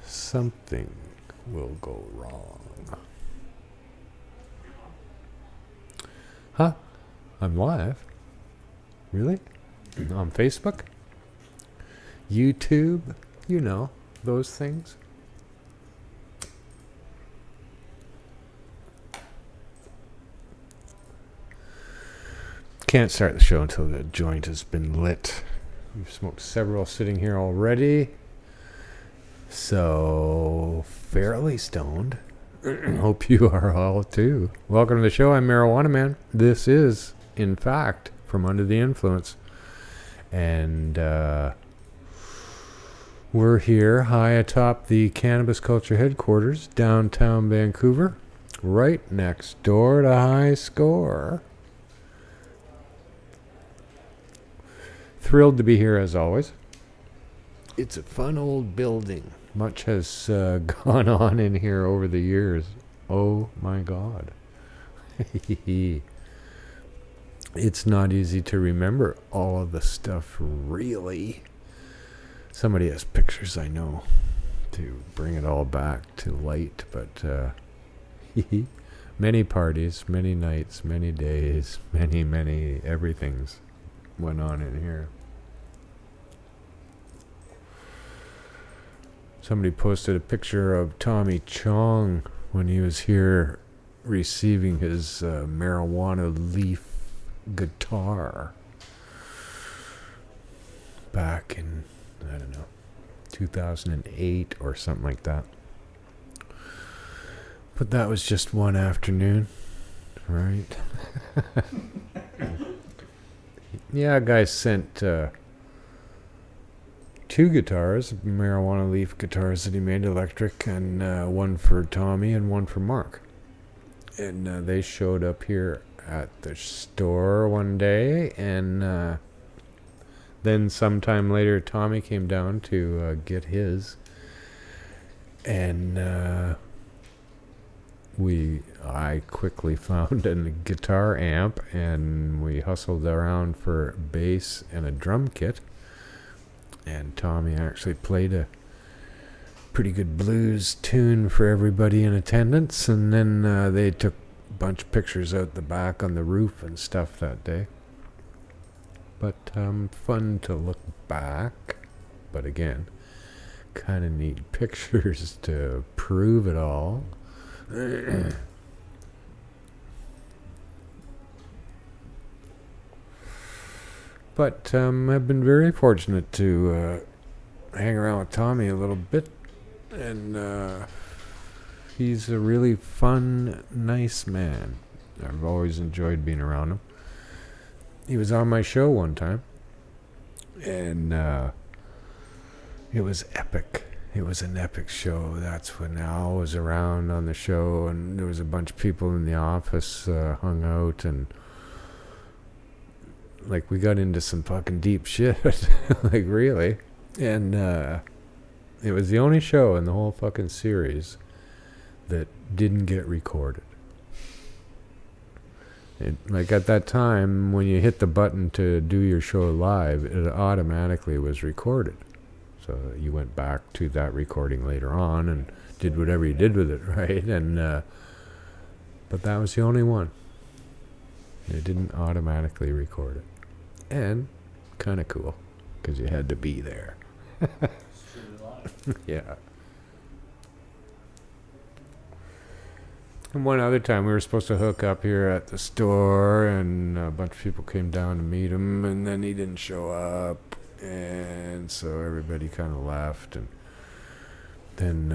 something will go wrong. Huh? I'm live? Really? On Facebook? YouTube? You know, those things. Can't start the show until the joint has been lit. We've smoked several sitting here already. So, fairly stoned. Hope you are all too. Welcome to the show. I'm Marijuana Man. This is, in fact, From Under the Influence. And we're here high atop the Cannabis Culture headquarters, downtown Vancouver, right next door to High Score. Thrilled to be here as always. It's a fun old building. Much has gone on in here over the years. Oh my God. It's not easy to remember all of the stuff, really. Somebody has pictures, I know, to bring it all back to light, but many parties, many nights, many days, many everything's went on in here. Somebody posted a picture of Tommy Chong when he was here receiving his marijuana leaf guitar back in, I don't know, 2008 or something like that. But that was just one afternoon, right? Yeah, guys sent two guitars, marijuana leaf guitars that he made electric, and one for Tommy and one for Mark. And they showed up here at the store one day, and then sometime later Tommy came down to get his, and I quickly found a guitar amp, and we hustled around for bass and a drum kit. And Tommy actually played a pretty good blues tune for everybody in attendance. And then they took a bunch of pictures out the back on the roof and stuff that day. But fun to look back. But again, kind of need pictures to prove it all. But I've been very fortunate to hang around with Tommy a little bit, and he's a really fun, nice man. I've always enjoyed being around him. He was on my show one time, and it was epic. It was an epic show. That's when Al was around on the show, and there was a bunch of people in the office hung out, and like, we got into some fucking deep shit. Like, really. And it was the only show in the whole fucking series that didn't get recorded. Like, at that time, when you hit the button to do your show live, it automatically was recorded. So you went back to that recording later on and did whatever you did with it, right? And but that was the only one. It didn't automatically record it. And kind of cool, because you had to be there. Yeah. And one other time, we were supposed to hook up here at the store, and a bunch of people came down to meet him, and then he didn't show up, and so everybody kind of left. And then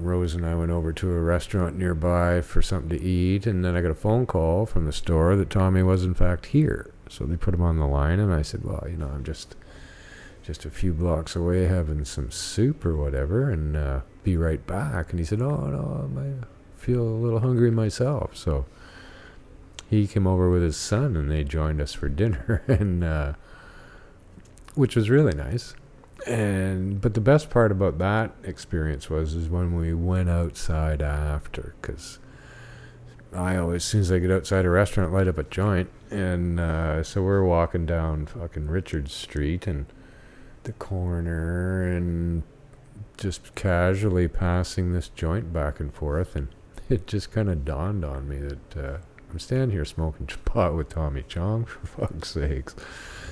Rose and I went over to a restaurant nearby for something to eat, and then I got a phone call from the store that Tommy was in fact here. So they put him on the line, and I said, well, you know, I'm just a few blocks away having some soup or whatever, and be right back. And he said, oh, no, I feel a little hungry myself. So he came over with his son, and they joined us for dinner, and which was really nice. But the best part about that experience is when we went outside after, because I always, as soon as I get outside a restaurant, light up a joint. And so we're walking down fucking Richard Street and the corner, and just casually passing this joint back and forth, and it just kind of dawned on me that I'm standing here smoking pot with Tommy Chong, for fuck's sakes,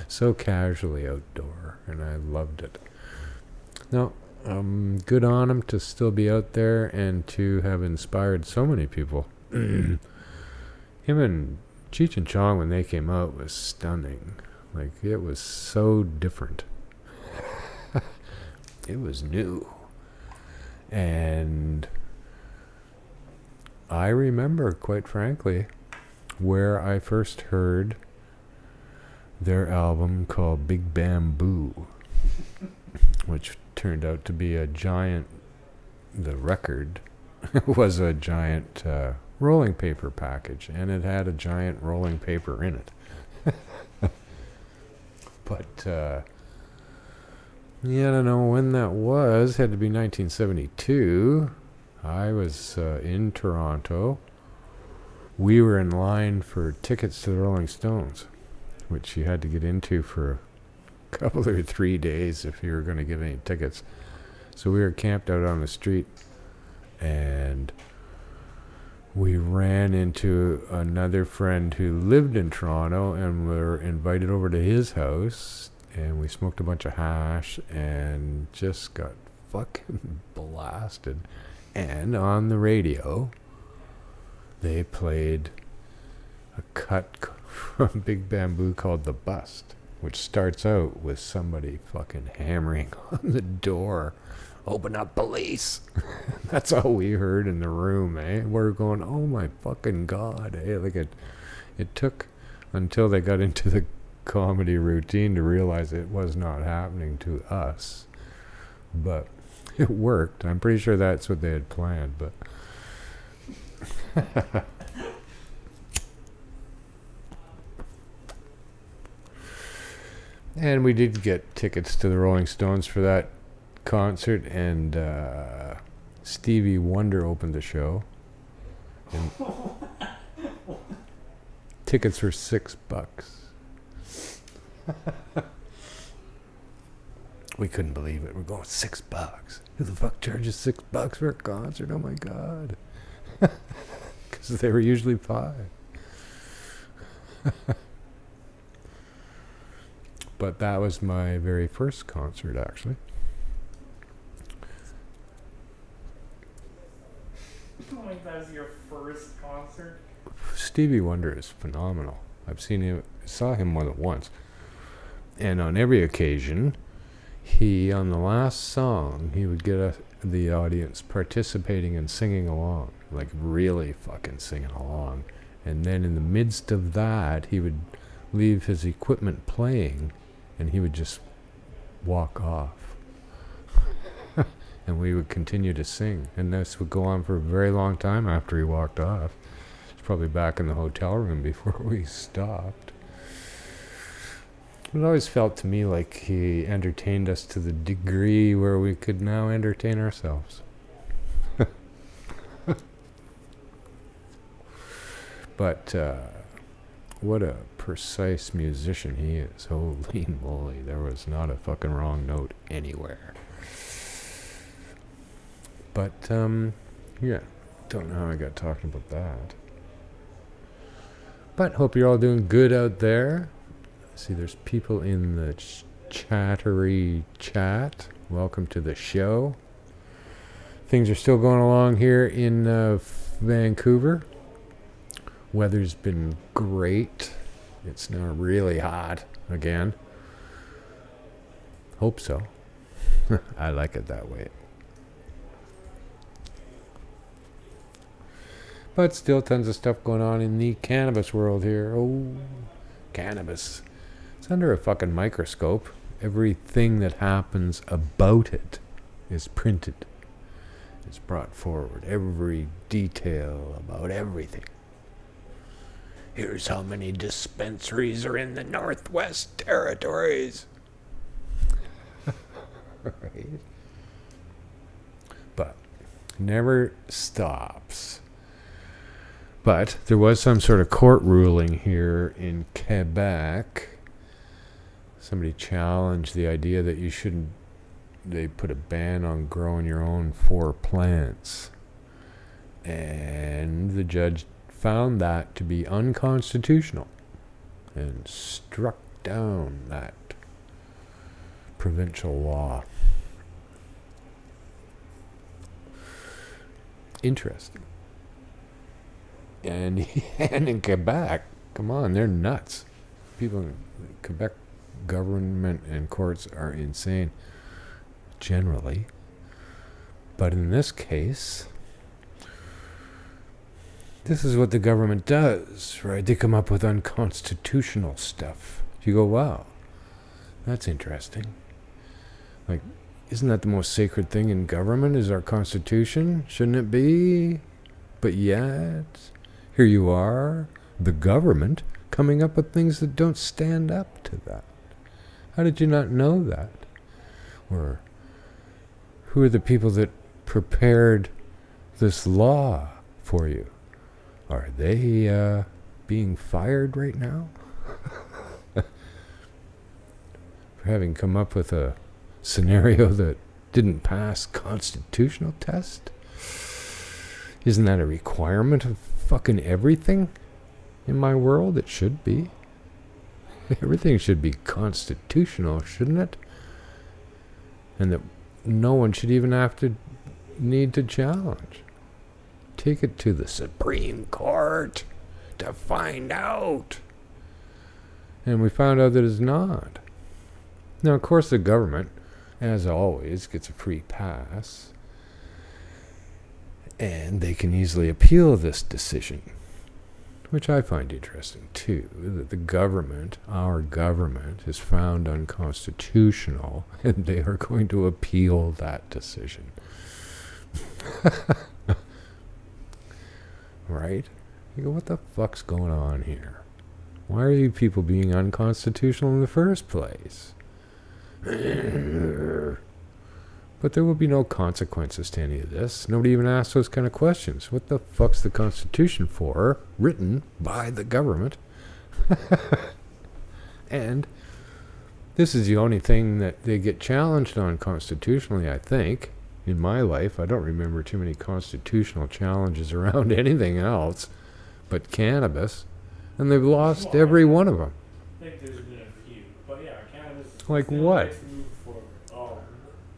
so casually outdoor, and I loved it. No, good on him to still be out there and to have inspired so many people. Him and Cheech and Chong, when they came out, was stunning. Like, it was so different. It was new. And I remember, quite frankly, where I first heard their album called Big Bamboo, which turned out to be a giant, the record was a giant rolling paper package, and it had a giant rolling paper in it. But, yeah, I don't know when that was. Had to be 1972. I was in Toronto. We were in line for tickets to the Rolling Stones, which you had to get into for a couple or 3 days if you were going to get any tickets. So we were camped out on the street, and we ran into another friend who lived in Toronto, and were invited over to his house, and we smoked a bunch of hash and just got fucking blasted. And on the radio, they played a cut from Big Bamboo called The Bust, which starts out with somebody fucking hammering on the door. Open up, police. That's all we heard in the room, eh? We're going, oh my fucking God, eh? Like it took until they got into the comedy routine to realize it was not happening to us. But it worked. I'm pretty sure that's what they had planned, but and we did get tickets to the Rolling Stones for that concert, and Stevie Wonder opened the show, and tickets were $6. We couldn't believe it. We're going $6. Who the fuck charges $6 for a concert? Oh my God. Because they were usually $5. But that was my very first concert, actually. Like that was your first concert? Stevie Wonder is phenomenal. I've seen him, saw him more than once. And on every occasion, he, on the last song, he would get the audience participating and singing along. Like really fucking singing along. And then in the midst of that, he would leave his equipment playing, and he would just walk off. And we would continue to sing. And this would go on for a very long time after he walked off. It's probably back in the hotel room before we stopped. It always felt to me like he entertained us to the degree where we could now entertain ourselves. But what a precise musician he is. Holy moly, there was not a fucking wrong note anywhere. But, yeah, don't know how I got talking about that. But hope you're all doing good out there. See, there's people in the chattery chat. Welcome to the show. Things are still going along here in Vancouver. Weather's been great. It's now really hot again. Hope so. I like it that way. But still tons of stuff going on in the cannabis world here. Oh, cannabis. It's under a fucking microscope. Everything that happens about it is printed. It's brought forward. Every detail about everything. Here's how many dispensaries are in the Northwest Territories. Right? But never stops. But there was some sort of court ruling here in Quebec. Somebody challenged the idea that you shouldn't they put a ban on growing your own 4 plants. And the judge found that to be unconstitutional and struck down that provincial law. Interesting. And in Quebec, come on, they're nuts. People in Quebec government and courts are insane generally. But in this case, this is what the government does, right? They come up with unconstitutional stuff. You go, wow, that's interesting. Like, isn't that the most sacred thing in government is our Constitution? Shouldn't it be? But yet, here you are, the government, coming up with things that don't stand up to that. How did you not know that? Or who are the people that prepared this law for you? Are they being fired right now? For having come up with a scenario that didn't pass constitutional test? Isn't that a requirement of fucking everything in my world? It should be. Everything should be constitutional, shouldn't it? And that no one should even need to challenge. Take it to the Supreme Court to find out. And we found out that it's not. Now, of course, the government, as always, gets a free pass. And they can easily appeal this decision, which I find interesting too, that the government, our government, is found unconstitutional, and they are going to appeal that decision. Right? You go, what the fuck's going on here? Why are you people being unconstitutional in the first place? But there will be no consequences to any of this. Nobody even asks those kind of questions. What the fuck's the Constitution for? Written by the government. And this is the only thing that they get challenged on constitutionally, I think. In my life, I don't remember too many constitutional challenges around anything else but cannabis. And they've lost every one of them. I think there's been a few. But yeah, cannabis is Like still what? likes to move forward. Oh,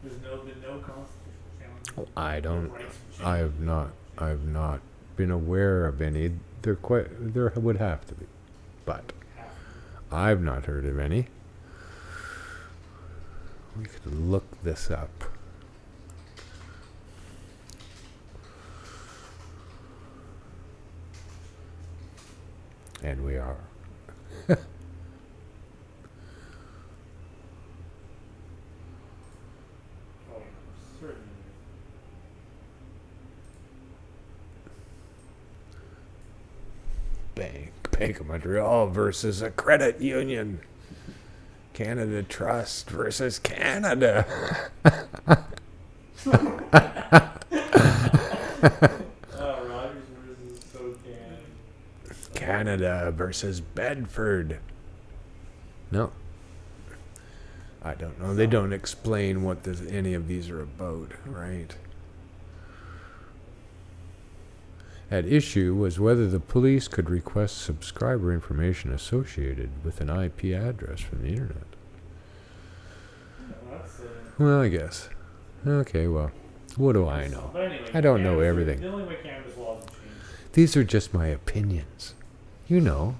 there's been no constitutional challenge. I don't. No rights to challenge. I have not been aware of any. There would have to be, but I've not heard of any. We could look this up. And we are. Oh, certainly. Bank of Montreal versus a credit union. Canada Trust versus Canada. Rogers versus SoCan. Canada versus Bedford. No. I don't know. They don't explain what any of these are about, right? At issue was whether the police could request subscriber information associated with an IP address from the internet. Well, I guess. Okay, well, what do I know? But anyway, I don't know everything. The only way cannabis laws have changed. These are just my opinions. You know,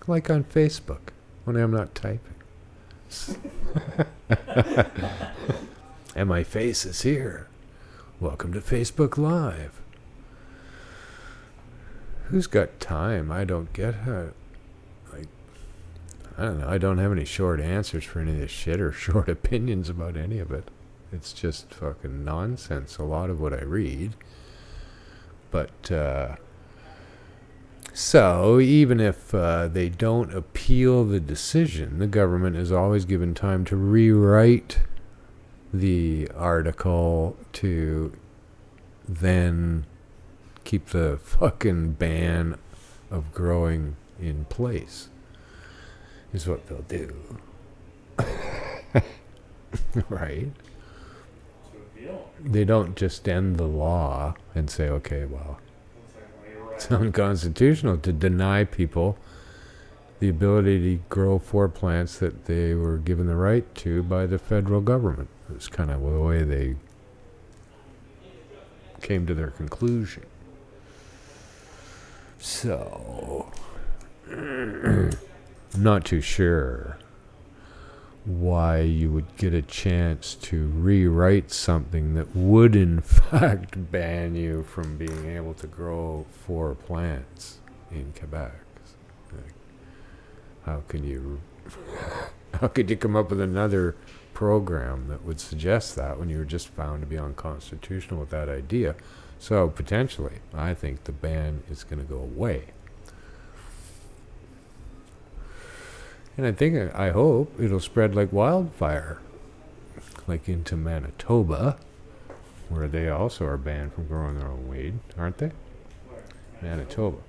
like on Facebook, when I'm not typing. And my face is here. Welcome to Facebook Live. Who's got time? I don't get her. I don't know. I don't have any short answers for any of this shit or short opinions about any of it. It's just fucking nonsense, a lot of what I read. But, so, even if they don't appeal the decision, the government is always given time to rewrite the article to then keep the fucking ban of growing in place, is what they'll do. Right? they don't just end the law and say, okay, well, It's like, well, you're it's right. unconstitutional to deny people the ability to grow 4 plants that they were given the right to by the federal government. It's kind of the way they came to their conclusion. So, I'm not too sure why you would get a chance to rewrite something that would in fact ban you from being able to grow 4 plants in Quebec. Like, how could you come up with another program that would suggest that when you were just found to be unconstitutional with that idea? So potentially, I think the ban is going to go away. And I hope it'll spread like wildfire, like into Manitoba, where they also are banned from growing their own weed, aren't they? Where? Manitoba.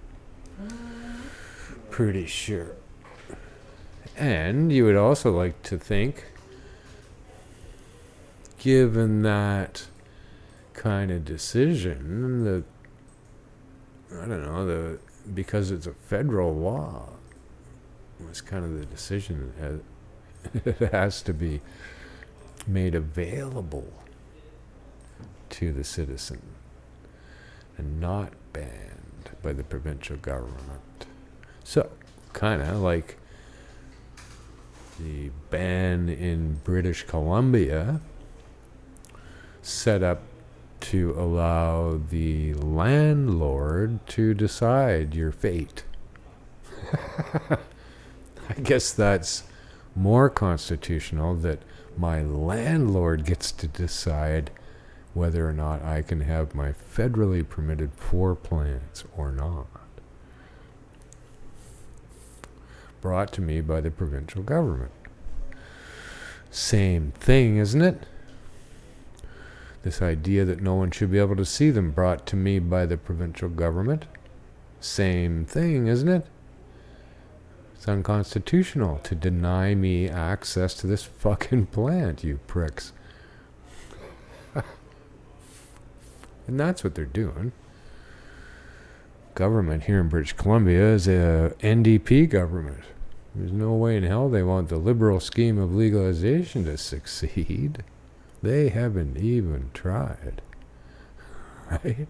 Pretty sure. And you would also like to think, given that kind of decision, that, I don't know, because it's a federal law, was kind of the decision that it has to be made available to the citizen and not banned by the provincial government. So, kind of like the ban in British Columbia, set up to allow the landlord to decide your fate. I guess that's more constitutional, that my landlord gets to decide whether or not I can have my federally permitted 4 plants or not. Brought to me by the provincial government. Same thing, isn't it? This idea that no one should be able to see them, brought to me by the provincial government. Same thing, isn't it? It's unconstitutional to deny me access to this fucking plant, you pricks. And that's what they're doing. Government here in British Columbia is a NDP government. There's no way in hell they want the Liberal scheme of legalization to succeed. They haven't even tried. Right?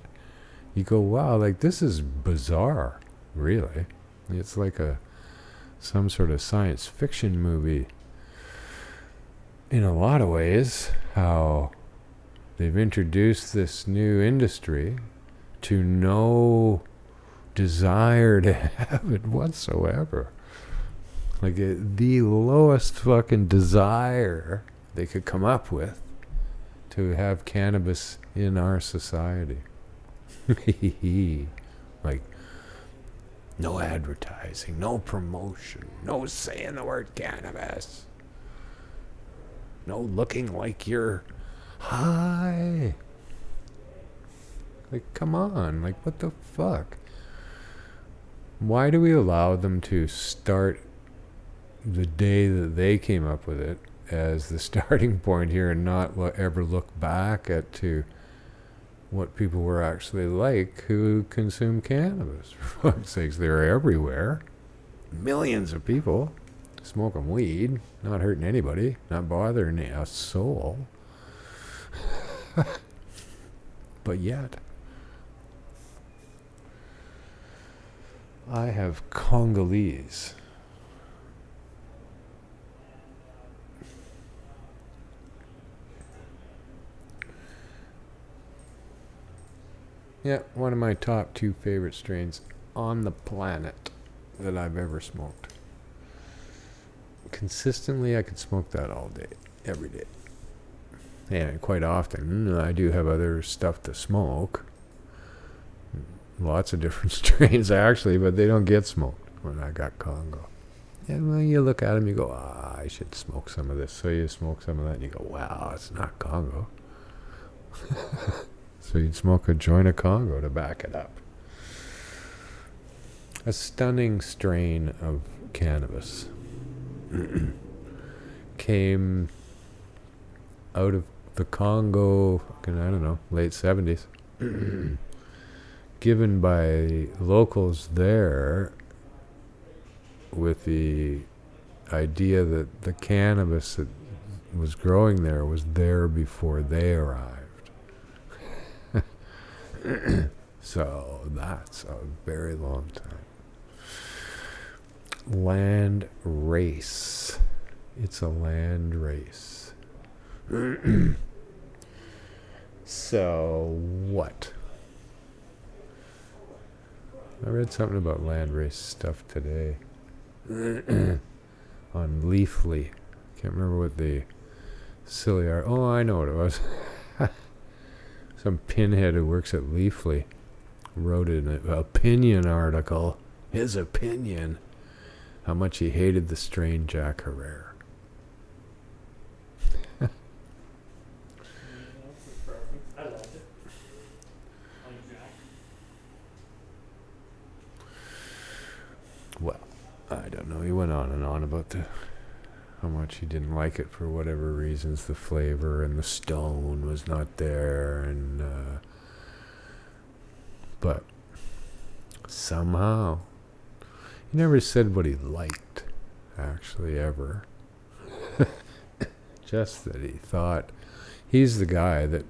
You go, wow, like this is bizarre, really. It's like some sort of science fiction movie. In a lot of ways, how they've introduced this new industry to no desire to have it whatsoever. Like the lowest fucking desire they could come up with to have cannabis in our society. Like, no advertising, no promotion, no saying the word cannabis, no looking like you're high. Like, come on, like, what the fuck? Why do we allow them to start the day that they came up with it as the starting point here and not ever look back at to what people were actually like who consume cannabis? For fuck's sakes, they're everywhere. Millions of people smoking weed, not hurting anybody, not bothering a soul. But yet, I have Congolese. Yeah, one of my top 2 favorite strains on the planet that I've ever smoked. Consistently, I could smoke that all day, every day. And quite often, I do have other stuff to smoke. Lots of different strains, actually, but they don't get smoked when I got Congo. And when you look at them, you go, I should smoke some of this. So you smoke some of that, and you go, wow, it's not Congo. So you'd smoke a joint of Congo to back it up. A stunning strain of cannabis came out of the Congo, fucking, I don't know, late 70s, given by locals there with the idea that the cannabis that was growing there was there before they arrived. So that's a very long time. Land race. It's a land race. So what? I read something about land race stuff today. On Leafly. Can't remember what the silly art. Oh, I know what it was. Some pinhead who works at Leafly wrote in an opinion article, his opinion, how much he hated the strain Jack Herrera. That's perfect. I like it. Like Jack. Well, I don't know. He went on and on about how much he didn't like it for whatever reasons. The flavor and the stone was not there, and but somehow he never said what he liked, actually, ever. Just that he thought he's the guy that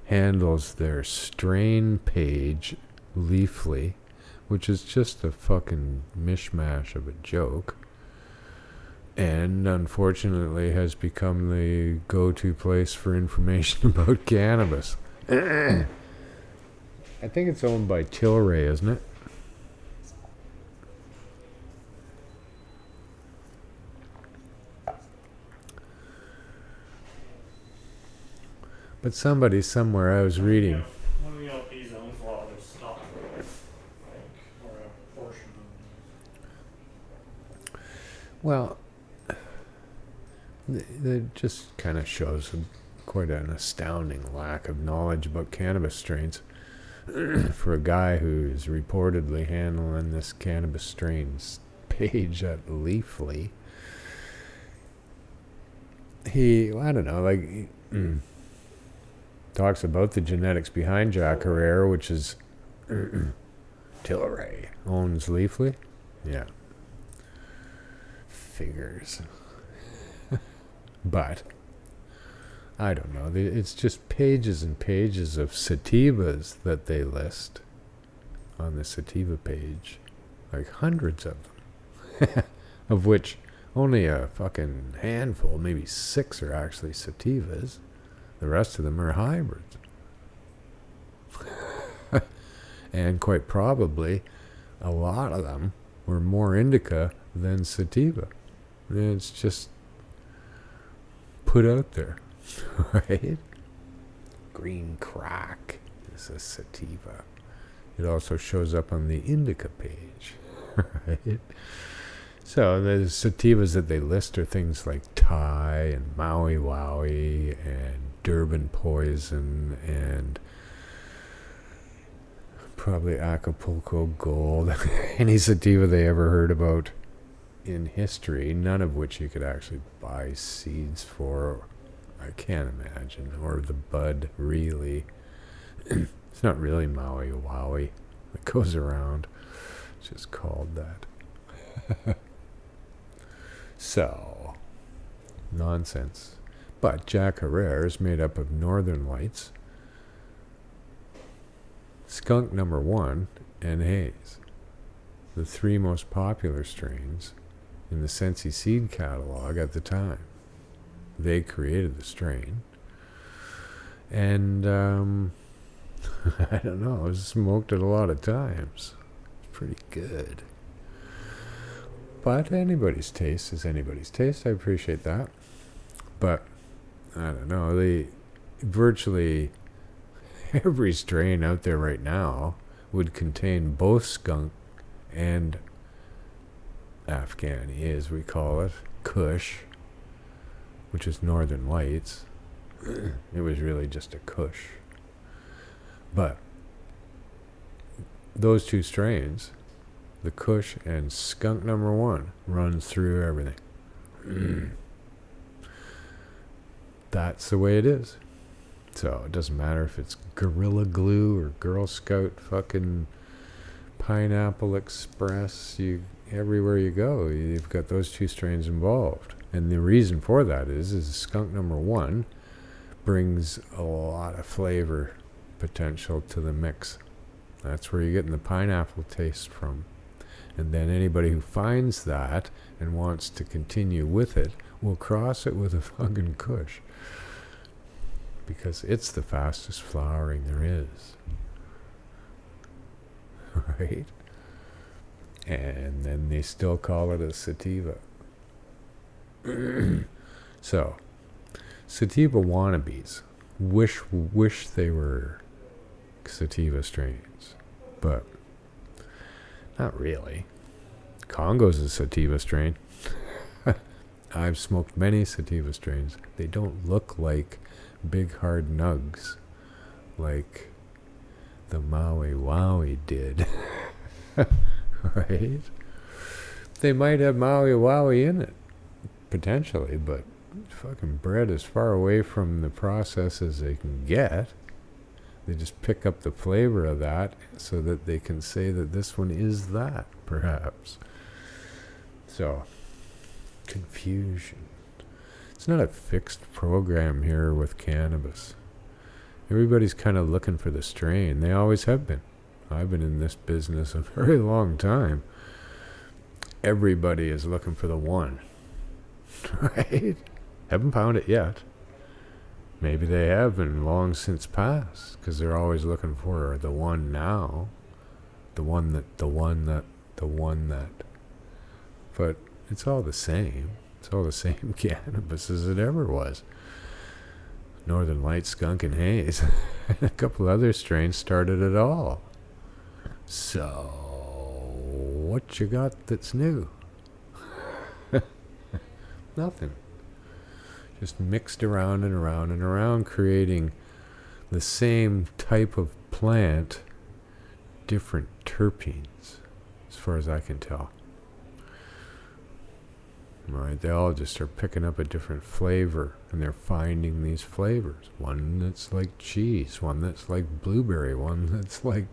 handles their strain page, Leafly, which is just a fucking mishmash of a joke, and unfortunately has become the go-to place for information about cannabis. I think it's owned by Tilray, isn't it? But somebody somewhere, I was reading. One of the LPs owns a lot of their stock, I think, or a portion of Well, it just kind of shows quite an astounding lack of knowledge about cannabis strains for a guy who's reportedly handling this cannabis strains page at Leafly. I don't know, like, talks about the genetics behind Jack Herrera, which is Tilray owns Leafly. Yeah. Figures. But I don't know. It's just pages and pages of sativas that they list on the sativa page. Like hundreds of them. Of which only a fucking handful, maybe 6 are actually sativas. The rest of them are hybrids. And quite probably a lot of them were more indica than sativa. And it's just put out there, right? Green crack is a sativa. It also shows up on the indica page, right? So the sativas that they list are things like Thai and Maui Wowie and Durban Poison and probably Acapulco Gold. Any sativa they ever heard about in history, none of which you could actually buy seeds for, I can't imagine, or the bud, really. It's not really Maui Wowie. It goes around. It's just called that. So, nonsense. But Jack Herrera is made up of Northern Lights, Skunk Number 1, and Haze, the 3 most popular strains in the Sensi Seed catalog at the time. They created the strain. And, I don't know, I was smoked it a lot of times. It's pretty good. But anybody's taste is anybody's taste. I appreciate that. But, I don't know, virtually every strain out there right now would contain both skunk and Afghani, as we call it, Kush, which is Northern Lights. It was really just a Kush. But those 2 strains, the Kush and Skunk Number 1, runs through everything. That's the way it is. So it doesn't matter if it's Gorilla Glue or Girl Scout fucking Pineapple Express. Everywhere you go, you've got those two strains involved. And the reason for that is skunk number one brings a lot of flavor potential to the mix. That's where you're getting the pineapple taste from. And then anybody who finds that and wants to continue with it will cross it with a fucking Kush. Because it's the fastest flowering there is. Right? And then they still call it a sativa. So, sativa wannabes wish they were sativa strains, but not really. Congo's a sativa strain. I've smoked many sativa strains. They don't look like big hard nugs like the Maui Wowie did. Right? They might have Maui Wowie in it, potentially, but fucking bred as far away from the process as they can get. They just pick up the flavor of that so that they can say that this one is that, perhaps. So, confusion. It's not a fixed program here with cannabis. Everybody's kind of looking for the strain. They always have been. I've been in this business a very long time. Everybody is looking for the one. Right? Haven't found it yet. Maybe they have been long since passed, because they're always looking for the one now. The one that. But it's all the same. It's all the same cannabis as it ever was. Northern Light, Skunk, and Haze. A couple other strains started it all. So, what you got that's new? Nothing. Just mixed around and around and around, creating the same type of plant, different terpenes, as far as I can tell. Right? They all just are picking up a different flavor, and they're finding these flavors. One that's like cheese, one that's like blueberry, one that's like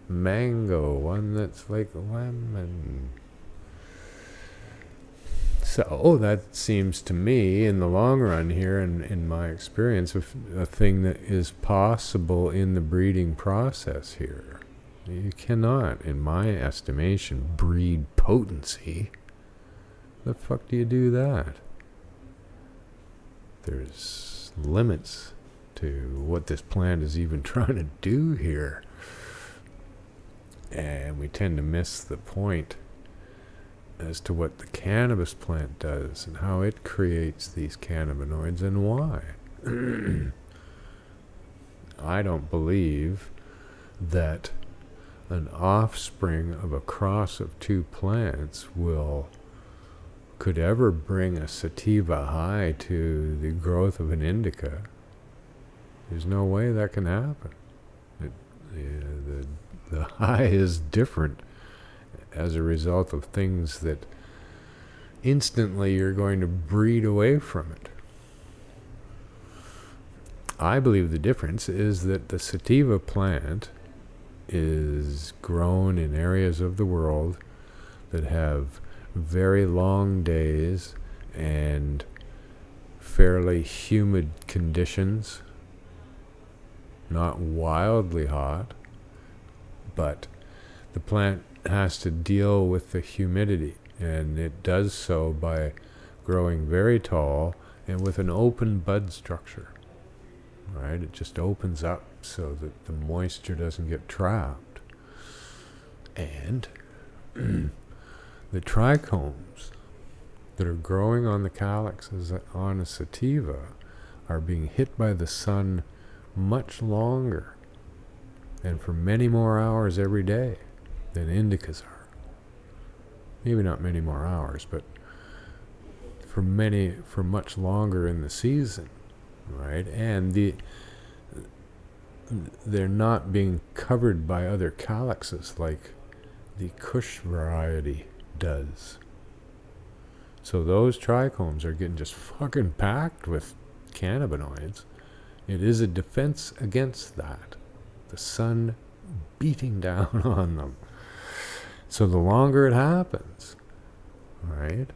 mango, one that's like lemon. So that seems to me, in the long run here, and in my experience, a thing that is possible in the breeding process here. You cannot, in my estimation, breed potency. The fuck do you do that? There's limits to what this plant is even trying to do here. And we tend to miss the point as to what the cannabis plant does and how it creates these cannabinoids and why. I don't believe that an offspring of a cross of two plants could ever bring a sativa high to the growth of an indica. There's no way that can happen. The high is different as a result of things that instantly you're going to breed away from it. I believe the difference is that the sativa plant is grown in areas of the world that have very long days and fairly humid conditions, not wildly hot, but the plant has to deal with the humidity, and it does so by growing very tall and with an open bud structure. Right? It just opens up so that the moisture doesn't get trapped. And the trichomes that are growing on the calyxes on a sativa are being hit by the sun much longer and for many more hours every day than indicas are. Maybe not many more hours, but for much longer in the season, right? And they're not being covered by other calyxes like the Kush variety does. So those trichomes are getting just fucking packed with cannabinoids, It is a defense against that. The sun beating down on them. So the longer it happens, right?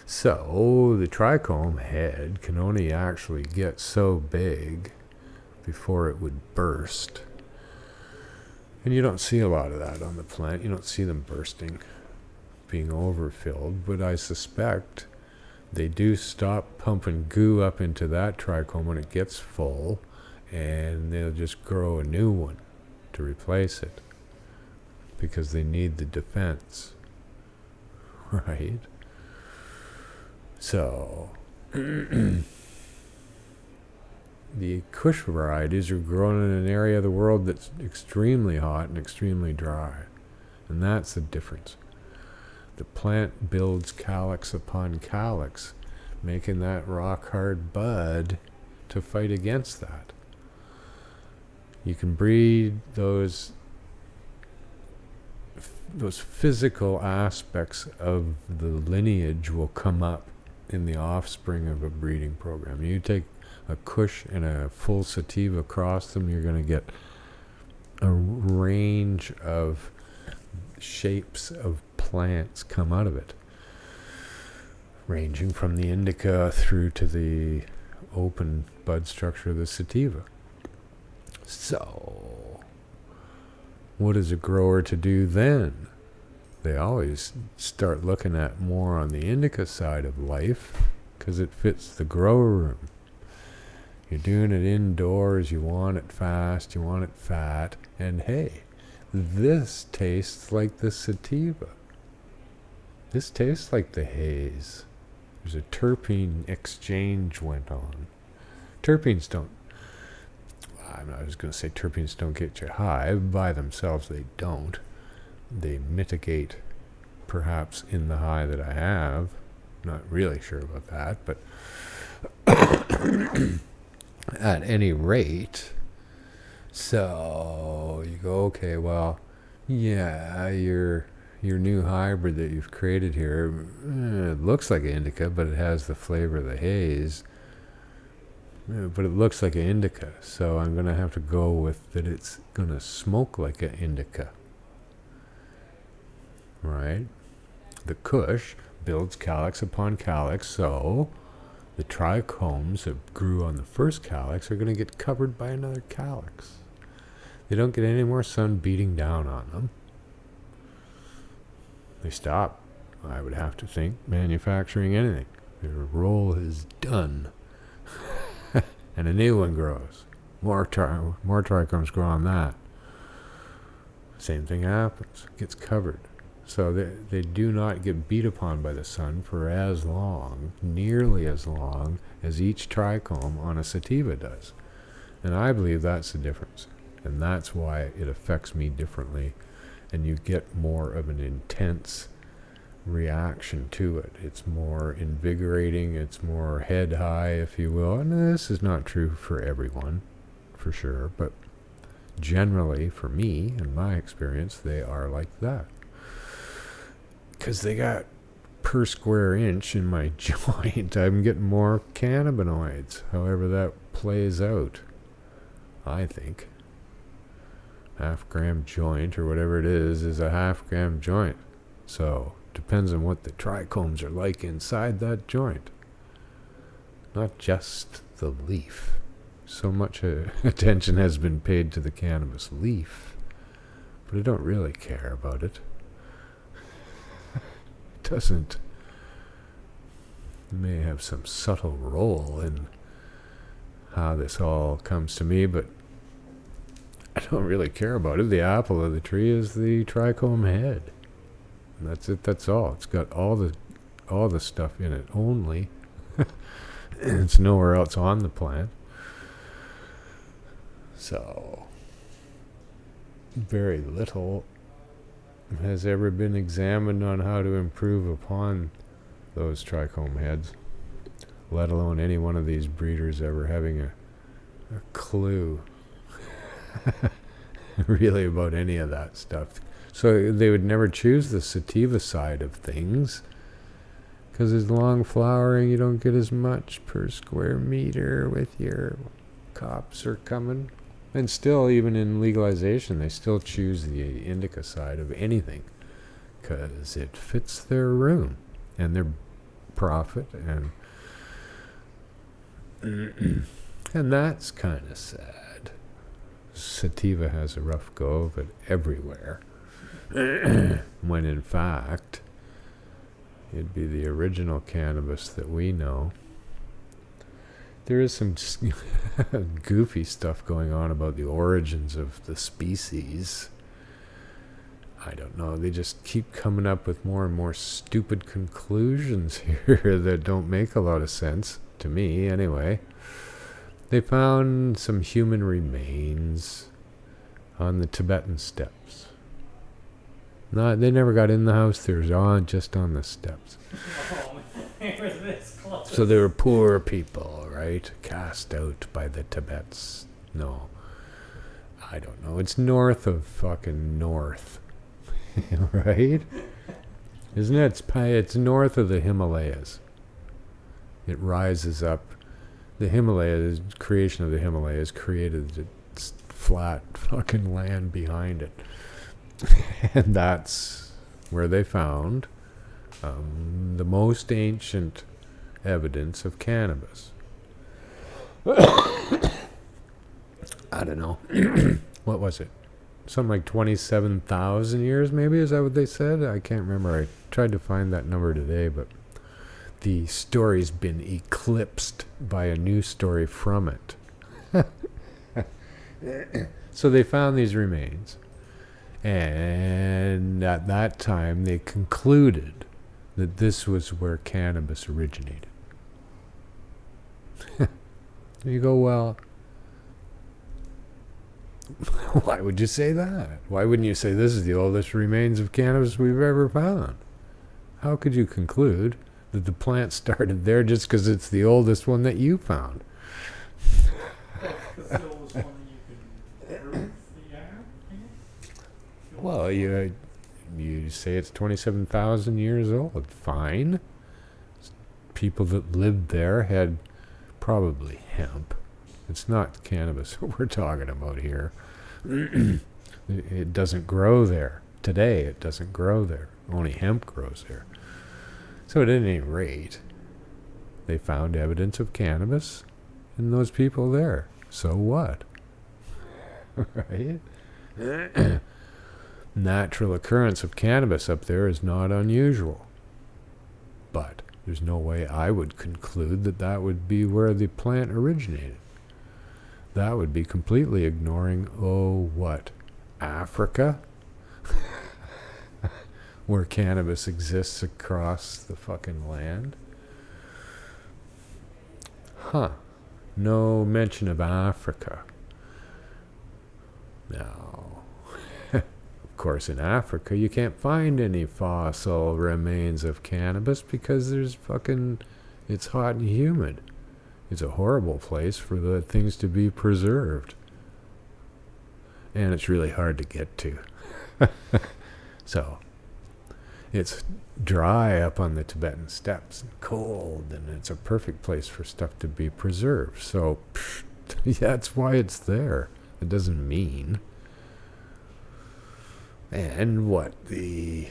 So the trichome head can only actually get so big before it would burst. And you don't see a lot of that on the plant. You don't see them bursting, being overfilled. But I suspect they do stop pumping goo up into that trichome when it gets full, and they'll just grow a new one to replace it because they need the defense, right? So the Kush varieties are grown in an area of the world that's extremely hot and extremely dry, and that's the difference. The plant builds calyx upon calyx, making that rock hard bud to fight against that. You can breed those physical aspects of the lineage will come up in the offspring of a breeding program. You take a Kush and a full sativa across them, you're going to get a range of shapes of plants come out of it, ranging from the indica through to the open bud structure of the sativa. So, what is a grower to do then? They always start looking at more on the indica side of life because it fits the grower room. You're doing it indoors, you want it fast, you want it fat, and hey, this tastes like the sativa. This tastes like the haze. There's a terpene exchange went on. Terpenes don't, I was going to say terpenes don't get you high. By themselves, they don't. They mitigate, perhaps, in the high that I have. Not really sure about that, but at any rate, so you go, okay, well, yeah, your new hybrid that you've created here, it looks like an indica, but it has the flavor of the haze. But it looks like an indica, so I'm going to have to go with that it's going to smoke like an indica. Right? The Kush builds calyx upon calyx, so the trichomes that grew on the first calyx are going to get covered by another calyx. They don't get any more sun beating down on them. They stop, I would have to think, manufacturing anything. Their role is done. And a new one grows. More trichomes grow on that. Same thing happens. It gets covered. So they do not get beat upon by the sun for as long, nearly as long, as each trichome on a sativa does. And I believe that's the difference. And that's why it affects me differently. And you get more of an intense reaction to it. It's more invigorating, it's more head high, if you will. And this is not true for everyone, for sure, but generally for me, in my experience, they are like that. Because they got per square inch in my joint, I'm getting more cannabinoids, however that plays out, I think. Half-gram joint, or whatever it is a half-gram joint. So depends on what the trichomes are like inside that joint. Not just the leaf. So much attention has been paid to the cannabis leaf, but I don't really care about it. It doesn't. It may have some subtle role in how this all comes to me, but I don't really care about it. The apple of the tree is the trichome head. And that's it, that's all. It's got all the stuff in it only. It's nowhere else on the plant. So very little has ever been examined on how to improve upon those trichome heads, let alone any one of these breeders ever having a clue really about any of that stuff. So they would never choose the sativa side of things because it's long flowering, you don't get as much per square meter with your cops are coming. And still, even in legalization, they still choose the indica side of anything because it fits their room and their profit, and and that's kind of sad. Sativa has a rough go of it everywhere, when in fact it'd be the original cannabis that we know. There is some goofy stuff going on about the origins of the species. I don't know. They just keep coming up with more and more stupid conclusions here that don't make a lot of sense, to me anyway. They found some human remains on the Tibetan steppes. No, they never got in the house. They were just on the steps. Oh, they were this close. So they were poor people, right? Cast out by the Tibets. No. I don't know. It's north of fucking north. Right? Isn't it? It's north of the Himalayas. It rises up. The Himalayas, creation of the Himalayas created the flat fucking land behind it. And that's where they found the most ancient evidence of cannabis. I don't know. What was it? Something like 27,000 years, maybe? Is that what they said? I can't remember. I tried to find that number today, but the story's been eclipsed by a new story from it. So they found these remains. And at that time, they concluded that this was where cannabis originated. You go, well, why would you say that? Why wouldn't you say this is the oldest remains of cannabis we've ever found? How could you conclude that the plant started there just because it's the oldest one that you found? That's the oldest one that you can prove that you have, I guess? Well, you say it's 27,000 years old. Fine. People that lived there had probably hemp. It's not cannabis we're talking about here. It doesn't grow there. Today, it doesn't grow there. Only hemp grows there. So at any rate, they found evidence of cannabis in those people there. So what? Right? Natural occurrence of cannabis up there is not unusual. But there's no way I would conclude that that would be where the plant originated. That would be completely ignoring, Africa? Where cannabis exists across the fucking land? Huh. No mention of Africa. Now, of course, in Africa, you can't find any fossil remains of cannabis because it's hot and humid. It's a horrible place for the things to be preserved. And it's really hard to get to. So, it's dry up on the Tibetan steppes and cold, and it's a perfect place for stuff to be preserved. So, that's why it's there. It doesn't mean. And what the...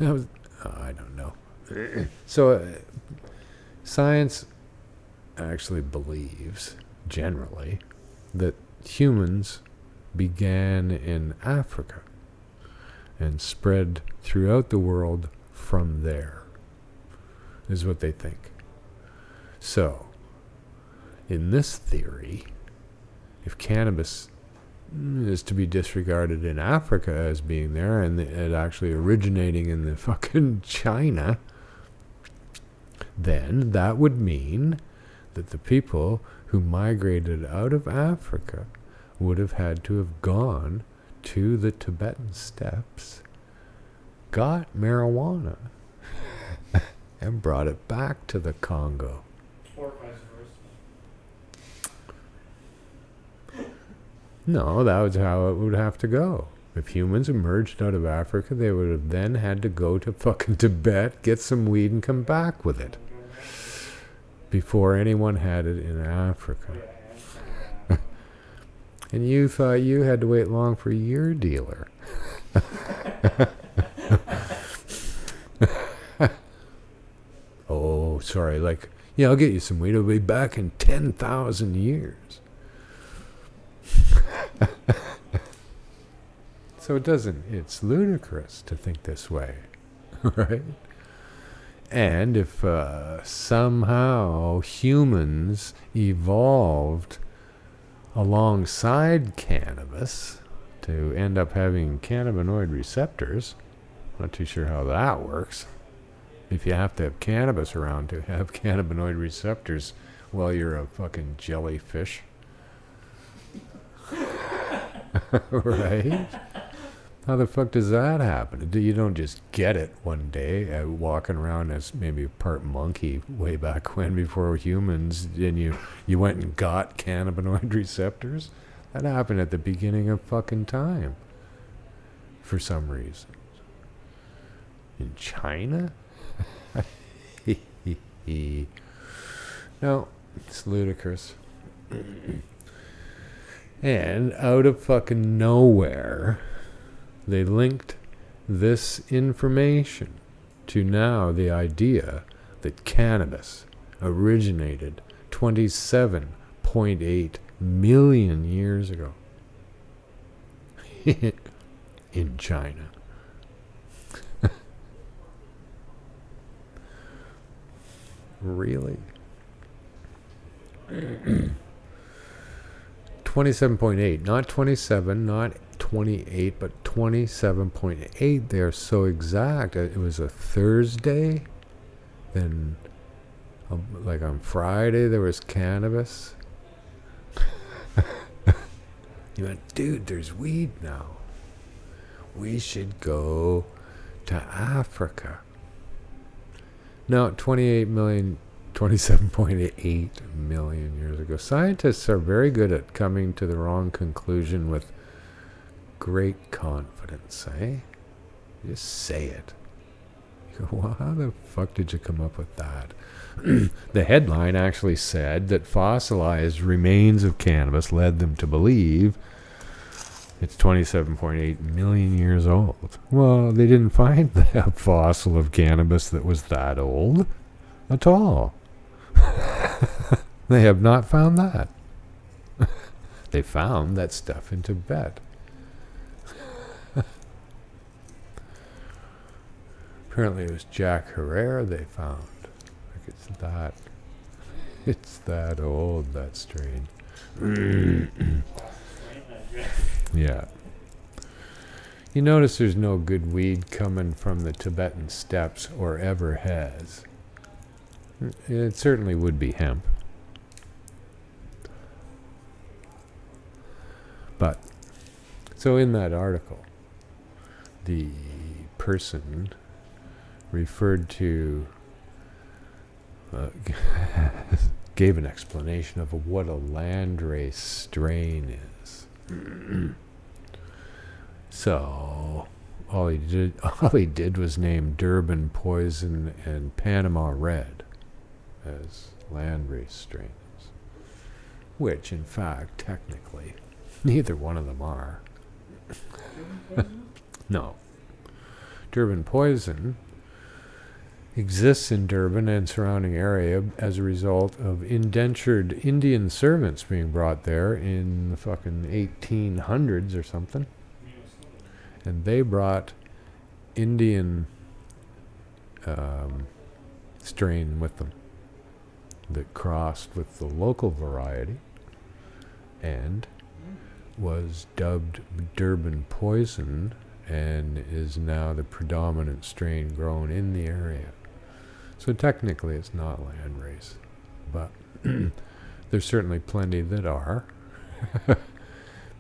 I don't know. So, science actually believes, generally, that humans began in Africa and spread throughout the world from there, is what they think. So, in this theory, if cannabis is to be disregarded in Africa as being there and it actually originating in the fucking China, then that would mean that the people who migrated out of Africa would have had to have gone to the Tibetan steppes, got marijuana, and brought it back to the Congo. Or vice versa. No, that was how it would have to go. If humans emerged out of Africa, they would have then had to go to fucking Tibet, get some weed, and come back with it before anyone had it in Africa. And you thought you had to wait long for your dealer. Oh, sorry, like, yeah, I'll get you some weed. It'll be back in 10,000 years. So it's ludicrous to think this way, right? And if somehow humans evolved alongside cannabis to end up having cannabinoid receptors, not too sure how that works. If you have to have cannabis around to have cannabinoid receptors while you're a fucking jellyfish. Right? How the fuck does that happen? You don't just get it one day walking around as maybe part monkey way back when before humans, and you went and got cannabinoid receptors? That happened at the beginning of fucking time for some reason. In China? No, it's ludicrous. And out of fucking nowhere, they linked this information to now the idea that cannabis originated 27.8 million years ago in China. Really? 27.8, not 27, not 28, but 27.8. They're so exact. It was a Thursday. Then, like on Friday, there was cannabis. You went, dude, there's weed now. We should go to Africa. No, 27.8 million years ago. Scientists are very good at coming to the wrong conclusion with great confidence, eh? Just say it. You go, well, how the fuck did you come up with that? The headline actually said that fossilized remains of cannabis led them to believe it's 27.8 million years old. Well, they didn't find a fossil of cannabis that was that old at all. They have not found that. They found that stuff in Tibet. Apparently it was Jack Herrera they found. Like it's that old, that strain. Yeah. You notice there's no good weed coming from the Tibetan steppes, or ever has. It certainly would be hemp. But, so in that article, the person referred to, gave an explanation of what a landrace strain is. So, all he did was name Durban Poison and Panama Red as landrace strains, which, in fact, technically, neither one of them are. No. Durban Poison exists in Durban and surrounding area as a result of indentured Indian servants being brought there in the fucking 1800s or something. And they brought Indian strain with them that crossed with the local variety and was dubbed Durban Poison and is now the predominant strain grown in the area. So technically it's not landrace, but there's certainly plenty that are.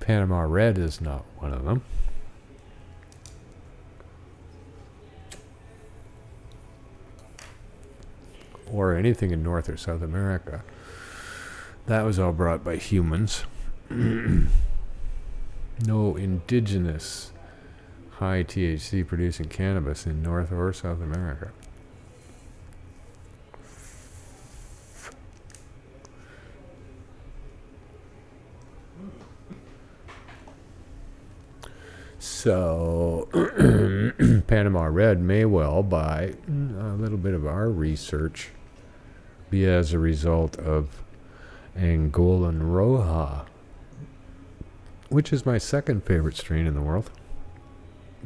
Panama Red is not one of them. Or anything in North or South America. That was all brought by humans. No indigenous high THC producing cannabis in North or South America. So, Panama Red may well, by a little bit of our research, be as a result of Angolan Roja, which is my second favorite strain in the world,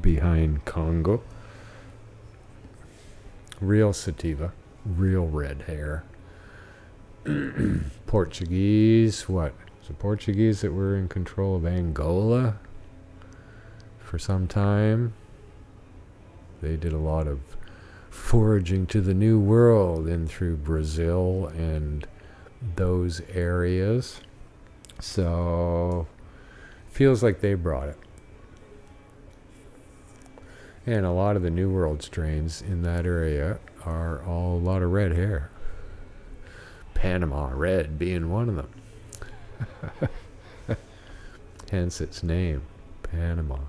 behind Congo. Real sativa, real red hair. Portuguese, what? It's the Portuguese that were in control of Angola for some time. They did a lot of foraging to the New World in through Brazil and those areas. So, feels like they brought it. And a lot of the New World strains in that area are all a lot of red hair. Panama Red being one of them. Hence its name, Panama.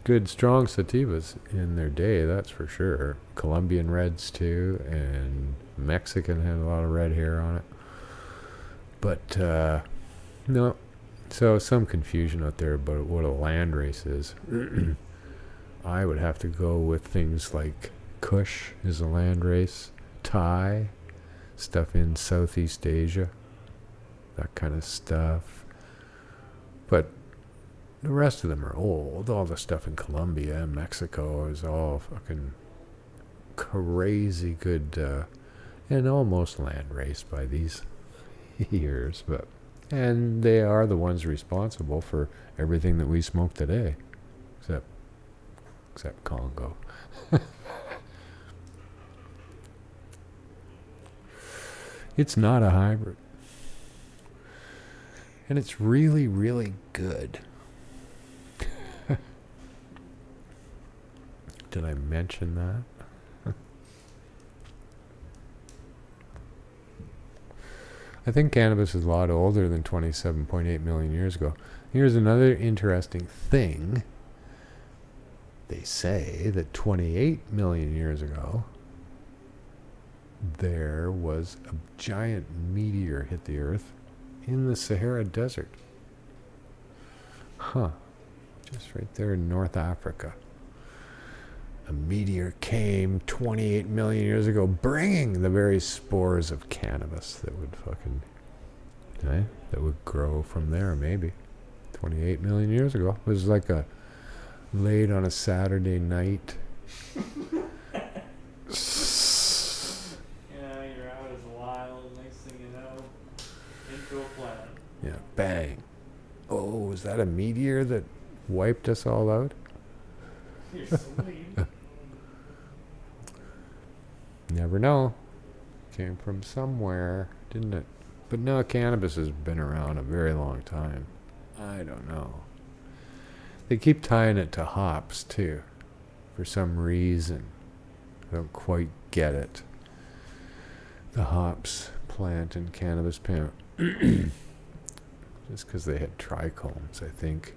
Good, strong sativas in their day, that's for sure. Colombian Reds too, and Mexican had a lot of red hair on it. But, no. So some confusion out there about what a landrace is. I would have to go with things like Kush is a landrace, Thai, stuff in Southeast Asia, that kind of stuff. But the rest of them are old. All the stuff in Colombia and Mexico is all fucking crazy good, and almost landrace by these years, but. And they are the ones responsible for everything that we smoke today, except Congo. It's not a hybrid. And it's really, really good. Did I mention that? I think cannabis is a lot older than 27.8 million years ago. Here's another interesting thing. They say that 28 million years ago, there was a giant meteor hit the Earth in the Sahara Desert. Huh. Just right there in North Africa. A meteor came 28 million years ago, bringing the very spores of cannabis that would that would grow from there, maybe. 28 million years ago. It was like late on a Saturday night. Yeah, you're out as wild. Next thing you know, into a planet. Yeah, bang. Oh, was that a meteor that wiped us all out? You're sweet. Never know. Came from somewhere, didn't it? But no, cannabis has been around a very long time. I don't know. They keep tying it to hops, too, for some reason. I don't quite get it. The hops plant and cannabis plant. Just because they had trichomes, I think.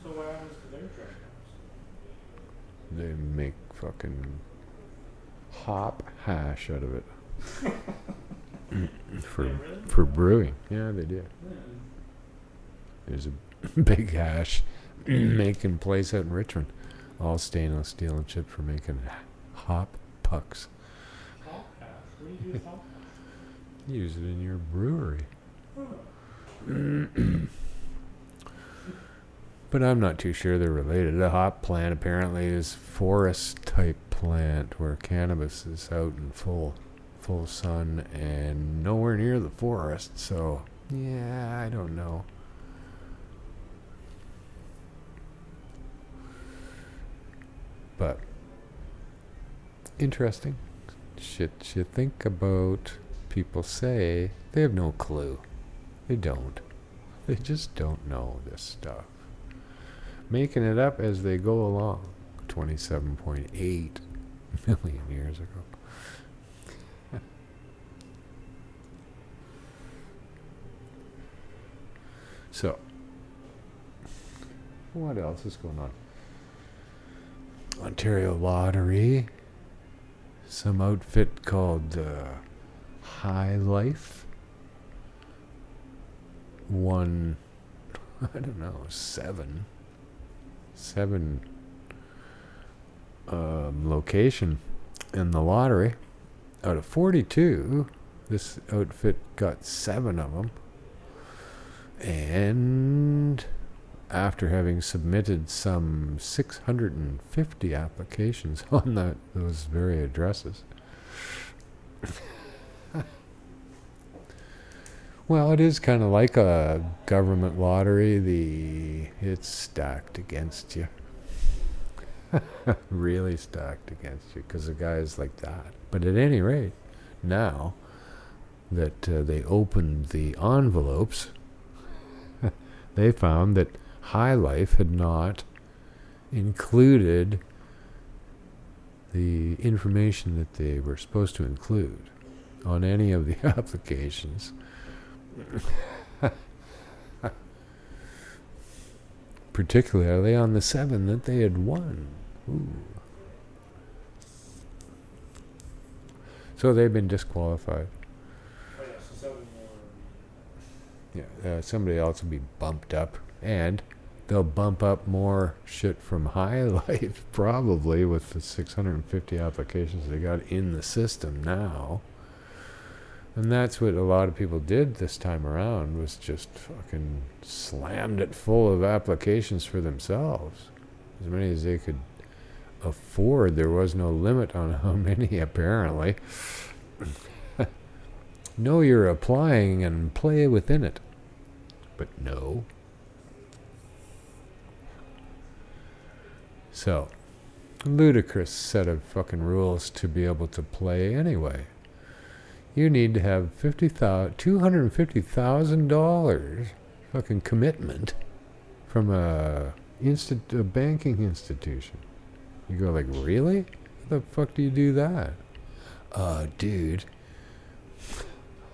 So what happens to their trichomes? They make fucking hop hash out of it. For brewing. Yeah, they do. Yeah. There's a big hash making place out in Richmond. All stainless steel and shit for making hop pucks. Hop hash? What do you do with hop hash? Use it in your brewery. Oh. But I'm not too sure they're related. The hop plant apparently is forest type plant where cannabis is out in full sun and nowhere near the forest. So yeah, I don't know. But interesting shit you think about. People say they have no clue. They don't. They just don't know this stuff. Making it up as they go along. 27.8 million years ago. So, What else is going on? Ontario Lottery. Some outfit called High Life won, I don't know, seven location in the lottery. Out of 42, this outfit got 7 of them. And after having submitted some 650 applications on those very addresses. Well, it is kind of like a government lottery. It's stacked against you. Really stacked against you because of guys like that. But at any rate, now that they opened the envelopes, they found that High Life had not included the information that they were supposed to include on any of the applications. Particularly on the 7 that they had won. Ooh. So they've been disqualified. Oh yeah, so 7 more. Yeah, somebody else will be bumped up, and they'll bump up more shit from High Life probably with the 650 applications they got in the system now. And that's what a lot of people did this time around, was just fucking slammed it full of applications for themselves. As many as they could afford. There was no limit on how many, apparently. Know you're applying and play within it. But no. So, ludicrous set of fucking rules to be able to play anyway. You need to have $250,000 fucking commitment from a banking institution. You go like, really? How the fuck do you do that? Dude,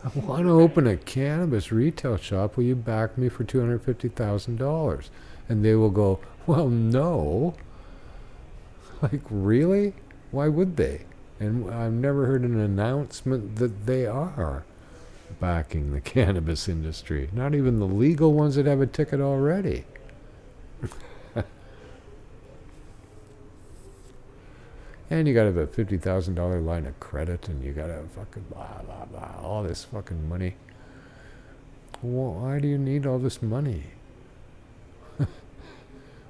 I want to open a cannabis retail shop. Will you back me for $250,000? And they will go, well, no. Like, really? Why would they? And I've never heard an announcement that they are backing the cannabis industry. Not even the legal ones that have a ticket already. And you got to have a $50,000 line of credit, and you got to fucking blah, blah, blah, all this fucking money. Why do you need all this money?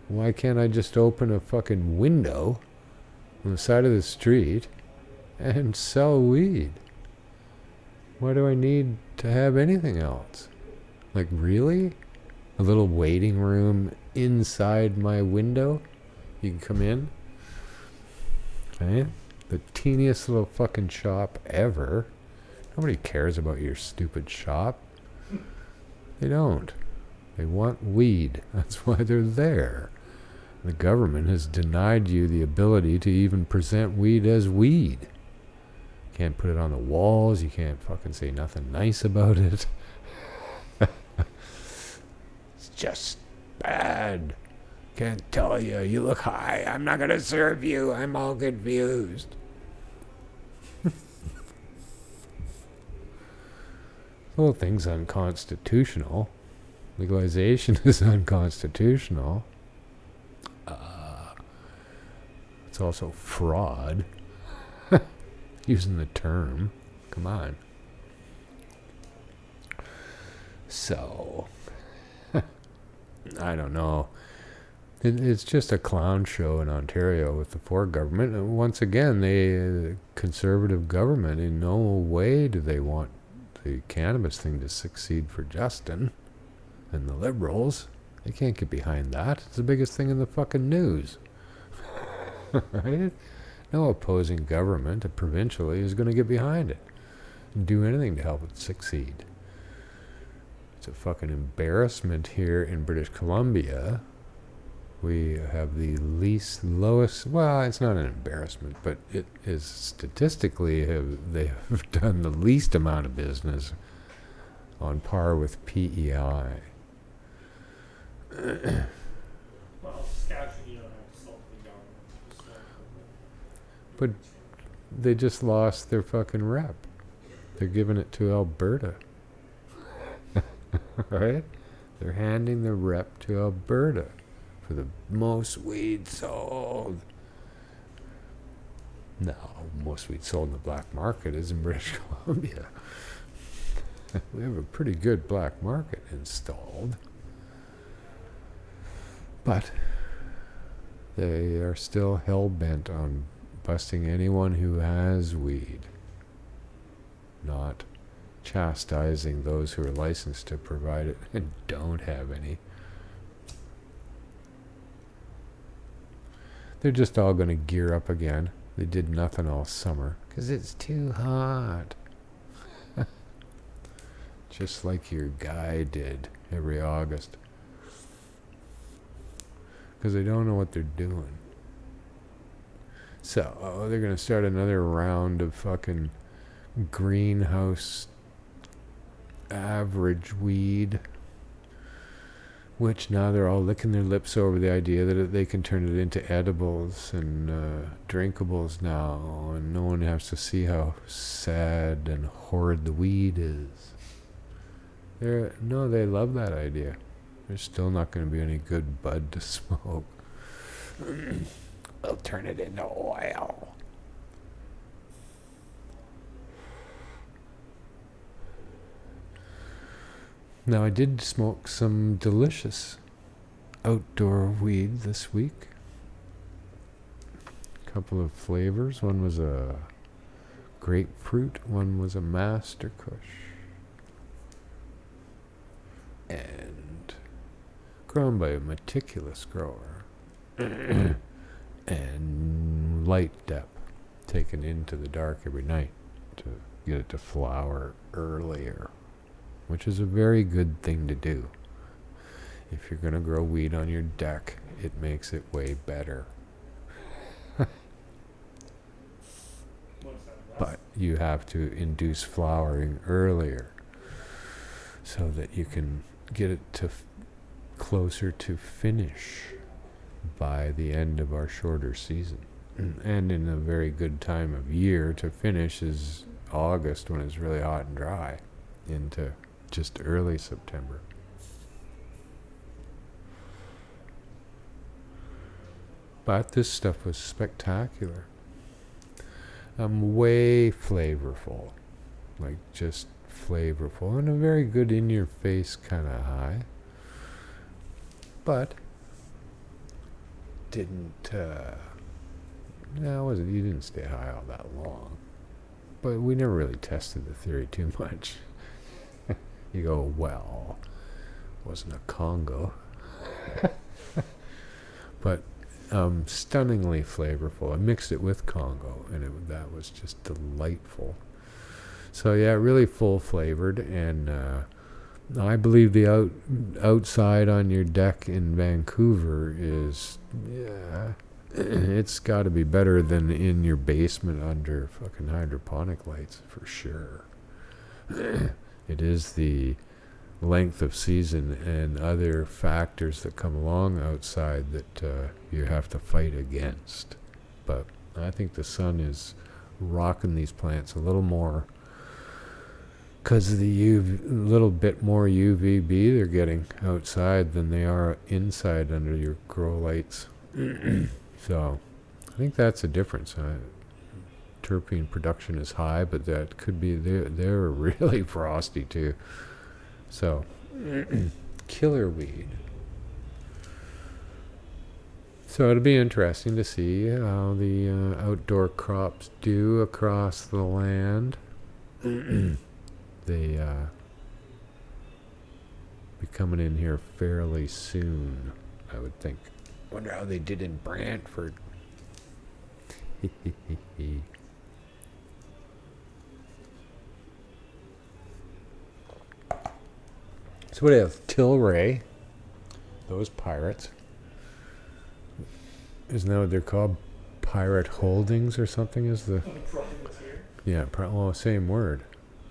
Why can't I just open a fucking window on the side of the street and sell weed? Why do I need to have anything else? Like, really? A little waiting room inside my window? You can come in? Okay? The teeniest little fucking shop ever. Nobody cares about your stupid shop. They don't. They want weed. That's why they're there. The government has denied you the ability to even present weed as weed. Can't put it on the walls. You can't fucking say nothing nice about it. It's just bad. Can't tell you. You look high. I'm not going to serve you. I'm all confused. The whole thing's unconstitutional. Legalization is unconstitutional. It's also fraud. Using the term. Come on. So, I don't know. It's just a clown show in Ontario with the Ford government. And once again, the conservative government, in no way do they want the cannabis thing to succeed for Justin and the Liberals. They can't get behind that. It's the biggest thing in the fucking news. Right? No opposing government, provincially, is going to get behind it and do anything to help it succeed. It's a fucking embarrassment here in British Columbia. We have the lowest, well, it's not an embarrassment, but it is statistically, they have done the least amount of business on par with PEI. Well, But they just lost their fucking rep. They're giving it to Alberta. Right? They're handing the rep to Alberta for the most weed sold. No, most weed sold in the black market is in British Columbia. We have a pretty good black market installed. But they are still hell-bent on busting anyone who has weed, not chastising those who are licensed to provide it and don't have any. They're just all going to gear up again. They did nothing all summer because it's too hot. Just like your guy did every August. Because they don't know what they're doing. So, they're going to start another round of fucking greenhouse average weed. Which now they're all licking their lips over the idea that they can turn it into edibles and drinkables now. And no one has to see how sad and horrid the weed is. No, they love that idea. There's still not going to be any good bud to smoke. We'll turn it into oil. Now, I did smoke some delicious outdoor weed this week. A couple of flavors. One was a grapefruit. One was a Master Kush. And grown by a meticulous grower. And light dep taken into the dark every night to get it to flower earlier, which is a very good thing to do. If you're going to grow weed on your deck, it makes it way better. But you have to induce flowering earlier so that you can get it to closer to finish by the end of our shorter season. And in a very good time of year to finish is August, when it's really hot and dry, into just early September. But this stuff was spectacular. Way flavorful. Like just flavorful. And a very good in-your-face kind of high. But didn't you didn't stay high all that long. But we never really tested the theory too much. You go, well, wasn't a Congo. But stunningly flavorful. I mixed it with Congo, and that was just delightful. So yeah, really full flavored, and I believe the outside on your deck in Vancouver is, it's got to be better than in your basement under fucking hydroponic lights, for sure. It is the length of season and other factors that come along outside that you have to fight against. But I think the sun is rocking these plants a little more because of the little bit more UVB they're getting outside than they are inside under your grow lights. So I think that's a difference. Terpene production is high, but that could be they're really frosty too. So killer weed. So it'll be interesting to see how the outdoor crops do across the land. They be coming in here fairly soon, I would think. Wonder how they did in Brantford. So what else? Tilray, those pirates. Isn't that what they're called? Pirate Holdings or something is the... Yeah, same word,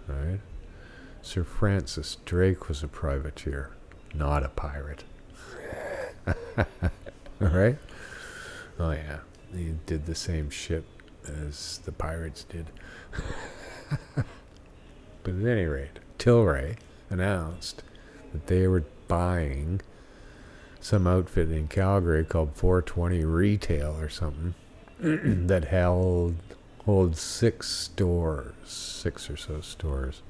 right? Sir Francis Drake was a privateer, not a pirate. All right? Oh yeah, he did the same shit as the pirates did. But at any rate, Tilray announced that they were buying some outfit in Calgary called 420 Retail or something that holds 6 or so stores.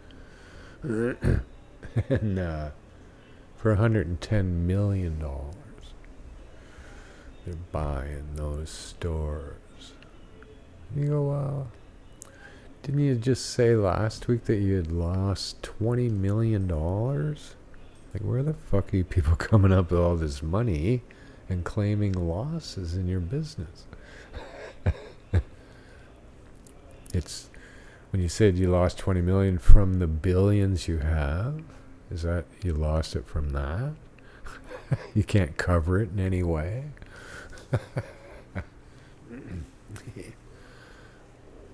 And for $110 million, they're buying those stores. You go, well, didn't you just say last week that you had lost $20 million? Like, where the fuck are you people coming up with all this money and claiming losses in your business? It's when you said you lost 20 million from the billions you have, is that you lost it from that? You can't cover it in any way.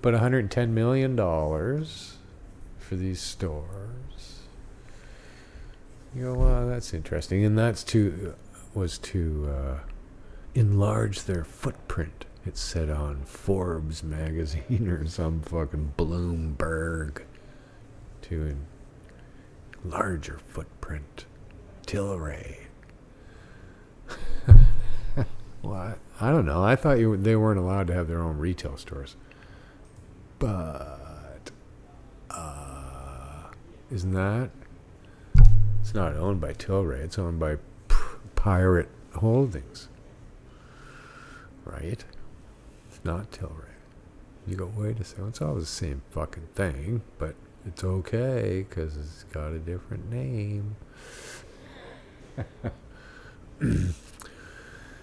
But $110 million for these stores. You go, well, that's interesting. And was to enlarge their footprint. It said on Forbes magazine or some fucking Bloomberg, to enlarge your footprint. Tilray. Well, I don't know. I thought they weren't allowed to have their own retail stores. But isn't that? It's not owned by Tilray. It's owned by Pirate Holdings, right? It's not Tilray. You go, wait a second. It's all the same fucking thing, but it's okay because it's got a different name.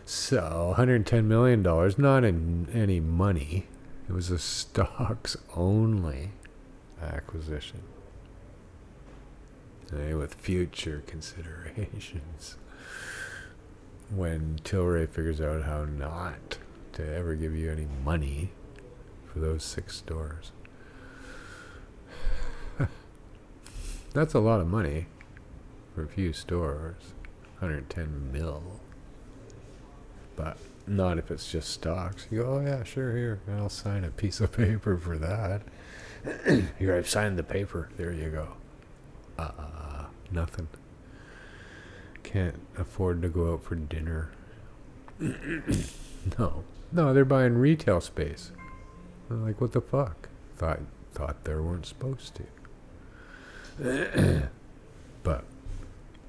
So, $110 million, not in any money. It was a stocks-only acquisition. With future considerations. When Tilray figures out how not to ever give you any money for those 6 stores. That's a lot of money for a few stores. 110 mil. But not if it's just stocks. You go, oh yeah, sure, here. I'll sign a piece of paper for that. Here, I've signed the paper. There you go. Nothing. Can't afford to go out for dinner. No, they're buying retail space. I'm like, what the fuck? Thought they weren't supposed to. But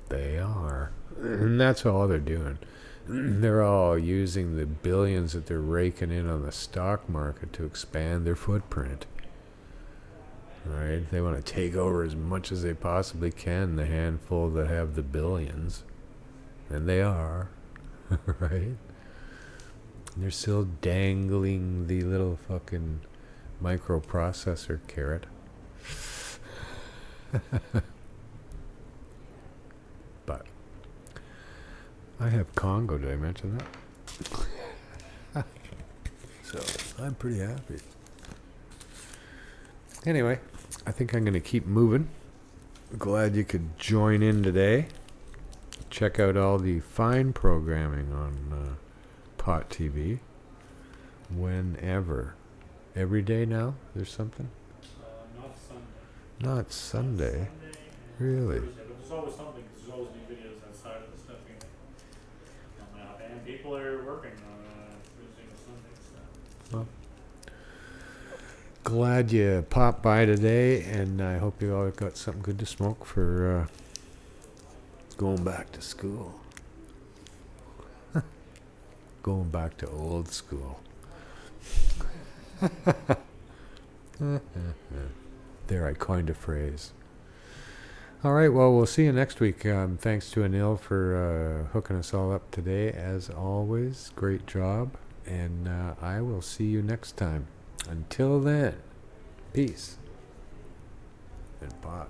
they are. And that's all they're doing. They're all using the billions that they're raking in on the stock market to expand their footprint. Right? They want to take over as much as they possibly can, the handful that have the billions. And they are. Right? And they're still dangling the little fucking microprocessor carrot. But I have Congo. Did I mention that? So I'm pretty happy. Anyway, I think I'm going to keep moving. Glad you could join in today. Check out all the fine programming on PotTV. Whenever. Every day now? There's something? Not Sunday. Not Sunday. Sunday Really? Thursday, but there's always something, because there's always new videos outside of the stuff coming out. And people are working on Thursday and Sunday stuff. Well, glad you popped by today, and I hope you all got something good to smoke for going back to school. Going back to old school. There, I coined a phrase. All right, well, we'll see you next week. Thanks to Anil for hooking us all up today, as always. Great job. And I will see you next time. Until then, peace and pot.